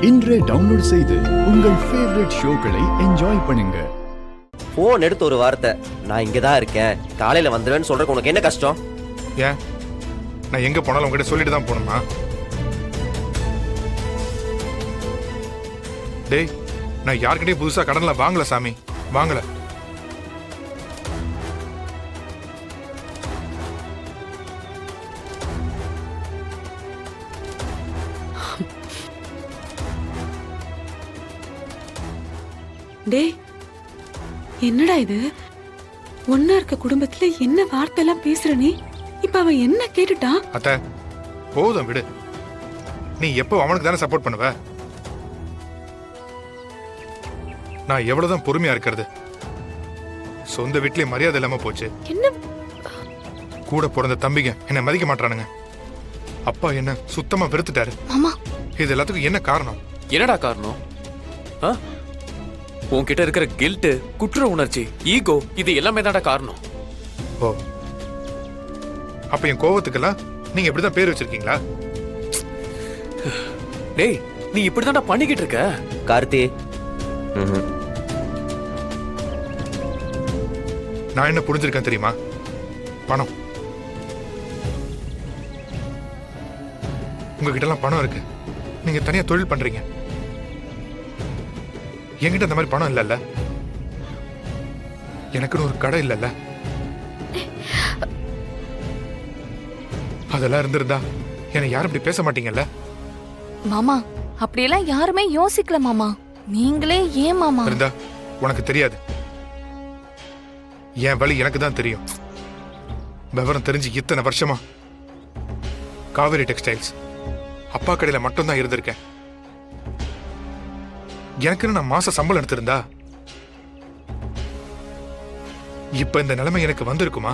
இன்றே டவுன்லோட் செய்து உங்கள் ஃபேவரட் ஷோக்களை என்ஜாய் பண்ணுங்க. போன் எடுத்து ஒரு வார்த்தை, நான் இங்கதான் இருக்கேன் காலையில வந்துடுவேன்னு சொல்றதுக்கு உனக்கு என்ன கஷ்டம்? ஏன் நான் எங்க போனாலும் உங்ககிட்ட சொல்லிட்டு தான் போகணுமா? டேய், நான் யார்கிட்டயும் புதுசா கடன்ல வாங்கல சாமி, வாங்கல. டேய், என்னடா இது? ஒன்னா இருக்க குடும்பத்துல என்ன வார்த்தை எல்லாம் பேசுற நீ? இப்ப அவன் என்ன கேட்டுட்டான்? அத்த போதும் விடு. நீ எப்போ அவனுக்கு தானே சப்போர்ட் பண்ணுவ? நான் எவ்வளவுதான் பொறுமையா இருக்கிறது? சொந்த வீட்லயே மரியாதை இல்லாம போச்சு. என்ன கூட பிறந்த தம்பிங்க என்ன மதிக்க மாட்டானுங்க. அப்பா என்ன சுத்தமா வெறுத்துட்டாரு. மாமா, இது எல்லாத்துக்கும் என்ன காரணம்? என்னடா காரணம்? உன்கிட்ட இருக்கிற கில்ட், குற்ற உணர்ச்சி, ஈகோ, இது எல்லாமே தான்டா காரணம். ஓ, அப்ப என் கோவத்துக்கெல்லாம் நீங்க இப்படிதான் பேர் வச்சிருக்கீங்களா? டேய், நீ இப்படிதான்டா பண்ணிக்கிட்டு இருக்க. கார்த்தி, நான் என்ன புரிஞ்சிருக்கேன் தெரியுமா? பணம். உங்ககிட்ட எல்லாம் பணம் இருக்கு, நீங்க தனியா தொழில் பண்றீங்க. என்கிட்ட அந்த மாதிரி பணம் இல்லைல்ல, எனக்குன்னு ஒரு கடை இல்லைல்ல. அதெல்லாம் இருந்திருந்தா என்னை யாரும் இப்படி பேச மாட்டீங்கல்ல. மாமா, அப்படியெல்லாம் யாருமே யோசிக்கல மாமா. நீங்களே ஏன் மாமா? இருந்தா உனக்கு தெரியாது, என் வழி எனக்கு தான் தெரியும். விவரம் தெரிஞ்சு இத்தனை வருஷமா காவேரி டெக்ஸ்டைல்ஸ் அப்பா கடையில மட்டும்தான் இருந்திருக்கேன். எனக்குன்னு நான் மாச சம்பளம் எடுத்திருந்தா இப்ப இந்த நிலைமை எனக்கு வந்திருக்குமா?